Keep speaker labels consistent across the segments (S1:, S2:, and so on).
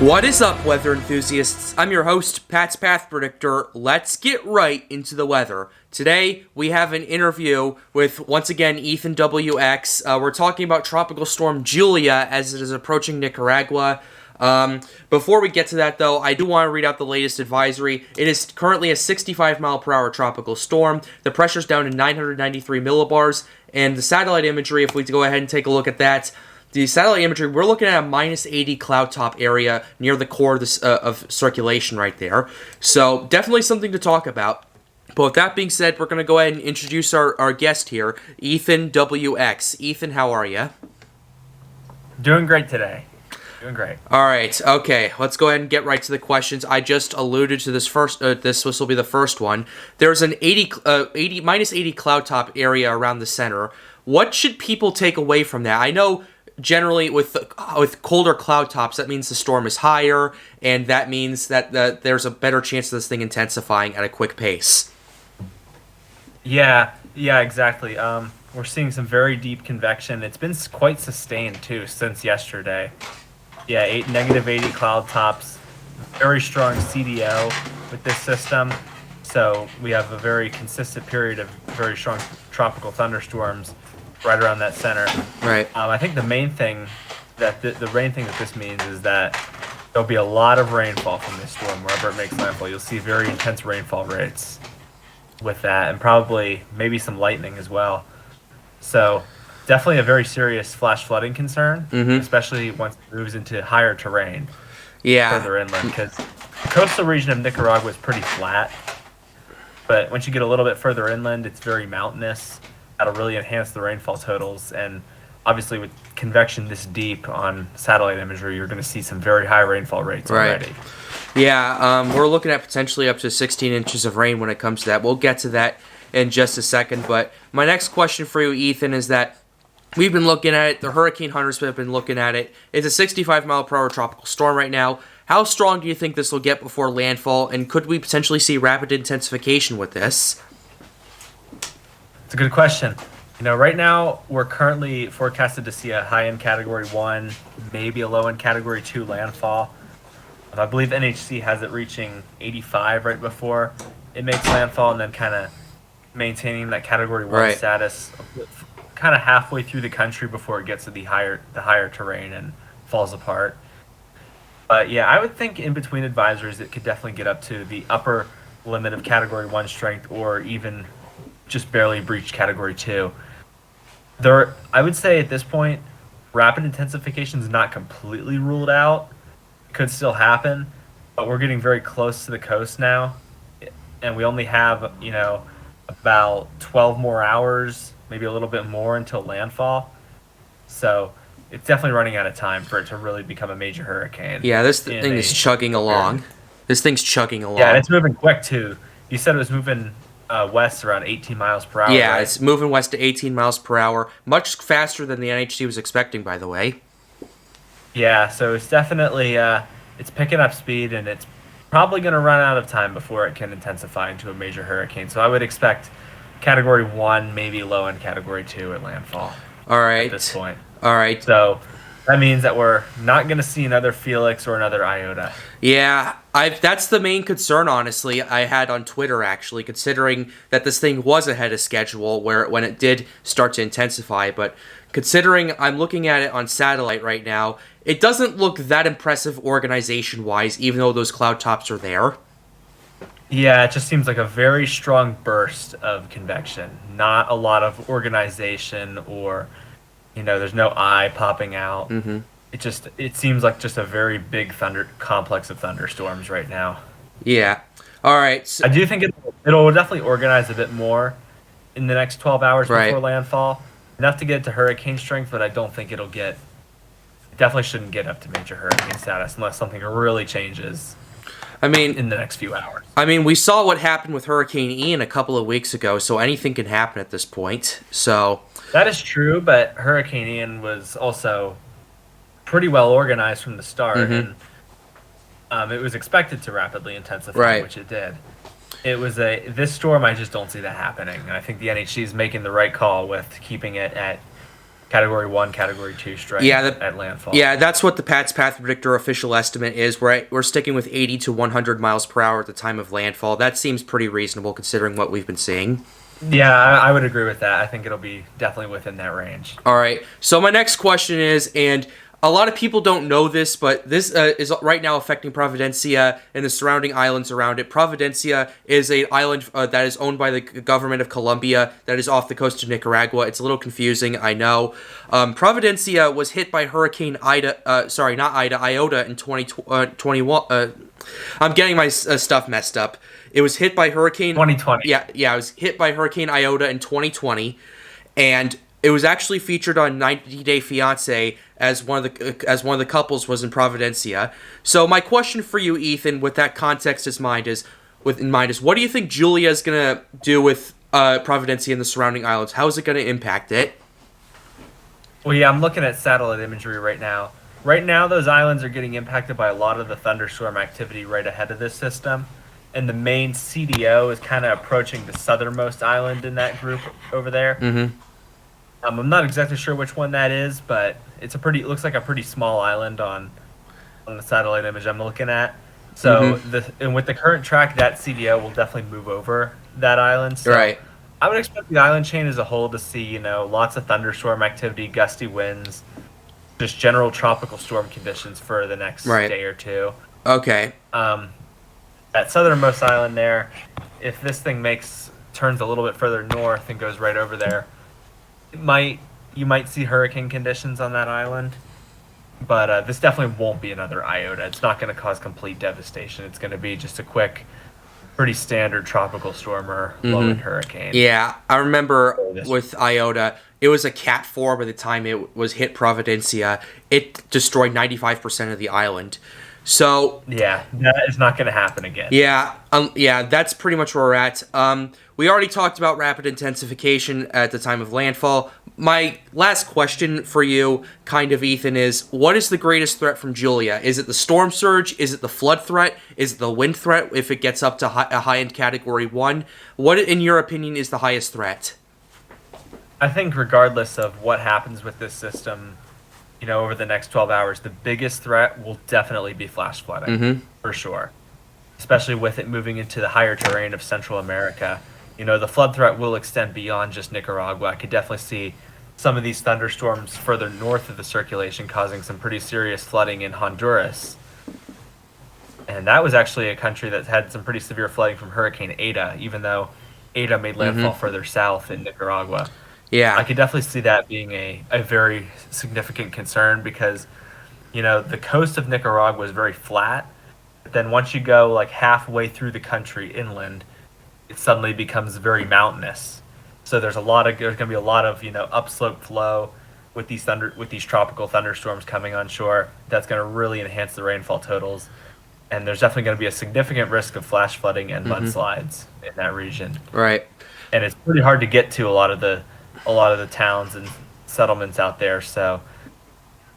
S1: What is up, weather enthusiasts? I'm your host, Pat's Path Predictor. Let's get right into the weather. Today, we have an interview with, once again, EthanWX. We're talking about Tropical Storm Julia as it is approaching Nicaragua. Before we get to that, though, I do want to read out the latest advisory. It is currently a 65-mile-per-hour tropical storm. The pressure's down to 993 millibars, and the satellite imagery, if we go ahead and take a look at that, the satellite imagery, we're looking at a minus 80 cloud top area near the core of, this, of circulation right there. So definitely something to talk about. But with that being said, we're going to go ahead and introduce our guest here, EthanWX. Ethan, how are you?
S2: Doing great today. Doing great.
S1: All right. Okay. Let's go ahead and get right to the questions. I just alluded to this first. This will be the first one. There's an minus 80 cloud top area around the center. What should people take away from that? I know generally with colder cloud tops, that means the storm is higher, and that means that there's a better chance of this thing intensifying at a quick pace.
S2: Yeah, exactly. We're seeing some very deep convection. It's been quite sustained too since yesterday. Yeah, negative 80 cloud tops, very strong CDO with this system. So we have a very consistent period of very strong tropical thunderstorms right around that center.
S1: Right.
S2: I think the main thing that the main thing that this means is that there'll be a lot of rainfall from this storm wherever it makes landfall. You'll see very intense rainfall rates with that, and probably maybe some lightning as well. So definitely a very serious flash flooding concern, especially once it moves into higher terrain further inland, because the coastal region of Nicaragua is pretty flat. But once you get a little bit further inland, it's very mountainous. That'll really enhance the rainfall totals. And obviously with convection this deep on satellite imagery, you're going to see some very high rainfall rates already.
S1: Yeah, we're looking at potentially up to 16 inches of rain when it comes to that. We'll get to that in just a second. But my next question for you, Ethan, is that we've been looking at it. The hurricane hunters have been looking at it. It's a 65-mile-per-hour tropical storm right now. How strong do you think this will get before landfall? And could we potentially see rapid intensification with this?
S2: It's a good question. Right now we're currently forecasted to see a high-end Category 1, maybe a low-end Category 2 landfall. I believe NHC has it reaching 85 right before it makes landfall, and then kind of maintaining that Category 1 status kind of halfway through the country before it gets to the higher terrain and falls apart. But yeah, I would think in between advisories it could definitely get up to the upper limit of Category 1 strength, or even just barely breach Category 2. I would say at this point, rapid intensification is not completely ruled out. It could still happen, but we're getting very close to the coast now, and we only have, about 12 more hours, maybe a little bit more until landfall. So it's definitely running out of time for it to really become a major hurricane.
S1: Yeah, this thing is chugging along. This thing's chugging along.
S2: Yeah, and it's moving quick too. You said it was moving west around 18 miles per hour.
S1: Yeah,
S2: right?
S1: It's moving west to 18 miles per hour, much faster than the NHC was expecting, by the way.
S2: Yeah, so it's definitely it's picking up speed, and it's probably going to run out of time before it can intensify into a major hurricane. So I would expect Category 1, maybe low-end Category 2 at landfall.
S1: All right.
S2: At this point.
S1: All right.
S2: So that means that we're not going to see another Felix or another Iota.
S1: Yeah, that's the main concern, honestly, I had on Twitter, actually, considering that this thing was ahead of schedule when it did start to intensify. But considering I'm looking at it on satellite right now, it doesn't look that impressive organization-wise, even though those cloud tops are there.
S2: Yeah, it just seems like a very strong burst of convection. Not a lot of organization, or there's no eye popping out.
S1: Mm-hmm.
S2: It seems like just a very big complex of thunderstorms right now.
S1: Yeah. All right.
S2: So I do think it'll definitely organize a bit more in the next 12 hours before landfall. Enough to get to hurricane strength, but I don't think it definitely shouldn't get up to major hurricane status unless something really changes. In the next few hours.
S1: We saw what happened with Hurricane Ian a couple of weeks ago, so anything can happen at this point. So
S2: that is true, but Hurricane Ian was also pretty well organized from the start, and it was expected to rapidly intensify, which it did. This storm, I just don't see that happening. And I think the NHC is making the right call with keeping it at Category 1, Category 2 strength at landfall.
S1: Yeah, that's what the Pat's Path Predictor official estimate is. We're sticking with 80 to 100 miles per hour at the time of landfall. That seems pretty reasonable considering what we've been seeing.
S2: Yeah, I would agree with that. I think it'll be definitely within that range.
S1: All right. So my next question is, and a lot of people don't know this, but this is right now affecting Providencia and the surrounding islands around it. Providencia is an island that is owned by the government of Colombia that is off the coast of Nicaragua. It's a little confusing, I know. Providencia was hit by Hurricane Iota in 2021. I'm getting my stuff messed up. It was hit by Hurricane
S2: 2020.
S1: Yeah, it was hit by Hurricane Iota in 2020, and it was actually featured on 90 Day Fiancé as one of the couples was in Providencia. So my question for you, Ethan, with that context in mind is, what do you think Julia is gonna do with Providencia and the surrounding islands? How is it gonna impact it?
S2: Well, yeah, I'm looking at satellite imagery right now. Right now, those islands are getting impacted by a lot of the thunderstorm activity right ahead of this system. And the main CDO is kind of approaching the southernmost island in that group over there.
S1: Mm-hmm.
S2: I'm not exactly sure which one that is, but it looks like a pretty small island on the satellite image I'm looking at. So and with the current track, that CDO will definitely move over that island. So
S1: Right.
S2: I would expect the island chain as a whole to see, lots of thunderstorm activity, gusty winds, just general tropical storm conditions for the next day or two.
S1: Okay.
S2: That southernmost island there, if this thing turns a little bit further north and goes right over there, you might see hurricane conditions on that island, but this definitely won't be another Iota. It's not going to cause complete devastation. It's going to be just a quick, pretty standard tropical storm or low-end hurricane.
S1: Yeah, I remember with Iota, it was a Cat 4 by the time it was hit Providencia. It destroyed 95% of the island. So
S2: yeah, that is not going to happen again.
S1: Yeah, that's pretty much where we're at. We already talked about rapid intensification at the time of landfall. My last question for you, kind of, Ethan, is what is the greatest threat from Julia? Is it the storm surge? Is it the flood threat? Is it the wind threat if it gets up to a high-end Category 1? What, in your opinion, is the highest threat?
S2: I think regardless of what happens with this system, over the next 12 hours, the biggest threat will definitely be flash flooding, for sure. Especially with it moving into the higher terrain of Central America. The flood threat will extend beyond just Nicaragua. I could definitely see some of these thunderstorms further north of the circulation causing some pretty serious flooding in Honduras. And that was actually a country that had some pretty severe flooding from Hurricane Eta, even though Eta made landfall further south in Nicaragua.
S1: Yeah.
S2: I could definitely see that being a very significant concern because, the coast of Nicaragua is very flat. But then once you go like halfway through the country inland, it suddenly becomes very mountainous. So there's going to be a lot of, upslope flow with these tropical thunderstorms coming on shore. That's going to really enhance the rainfall totals. And there's definitely going to be a significant risk of flash flooding and mudslides in that region.
S1: Right.
S2: And it's pretty hard to get to a lot of the towns and settlements out there. So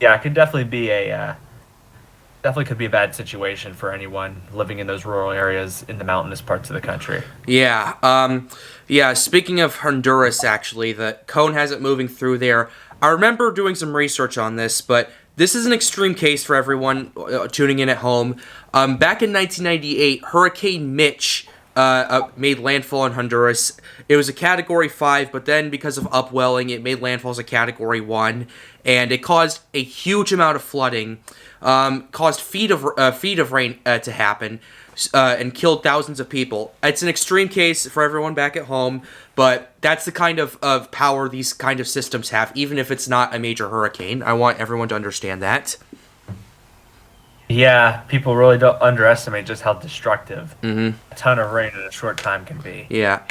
S2: yeah, it could definitely could be a bad situation for anyone living in those rural areas in the mountainous parts of the country.
S1: Yeah. Speaking of Honduras, actually, the cone has it moving through there. I remember doing some research on this, but this is an extreme case for everyone tuning in at home. Back in 1998, Hurricane Mitch made landfall in Honduras. It was a Category 5, but then because of upwelling, it made landfall as a Category 1, and it caused a huge amount of flooding, caused feet of rain to happen, and killed thousands of people. It's an extreme case for everyone back at home, but that's the kind of power these kind of systems have, even if it's not a major hurricane. I want everyone to understand that.
S2: Yeah, people really don't underestimate just how destructive a ton of rain in a short time can be.
S1: Yeah.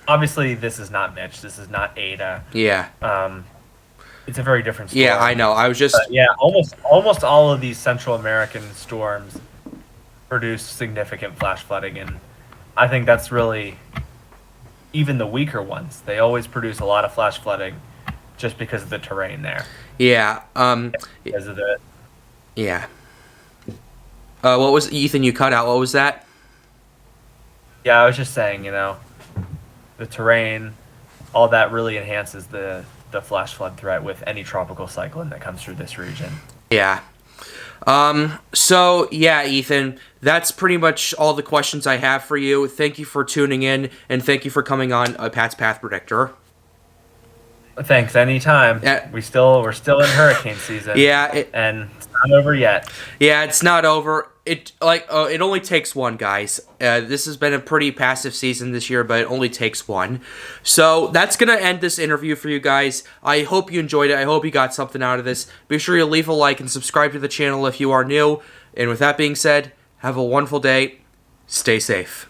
S2: Obviously, this is not Mitch. This is not Ada.
S1: Yeah.
S2: It's a very different story.
S1: Yeah, I know. I was just...
S2: almost all of these Central American storms produce significant flash flooding, and I think that's really... Even the weaker ones, they always produce a lot of flash flooding just because of the terrain there.
S1: Yeah.
S2: Because of the...
S1: Yeah. What was Ethan? You cut out. What was that?
S2: Yeah, I was just saying, the terrain, all that really enhances the the flash flood threat with any tropical cyclone that comes through this region.
S1: Yeah. So, yeah, Ethan, that's pretty much all the questions I have for you. Thank you for tuning in, and thank you for coming on Pat's Path Predictor.
S2: Thanks, anytime.
S1: Yeah.
S2: We're still in hurricane season.
S1: Yeah.
S2: And it's not over yet.
S1: Yeah, it's not over. It only takes one, guys. This has been a pretty passive season this year, but it only takes one. So that's going to end this interview for you guys. I hope you enjoyed it. I hope you got something out of this. Be sure you leave a like and subscribe to the channel if you are new. And with that being said, have a wonderful day. Stay safe.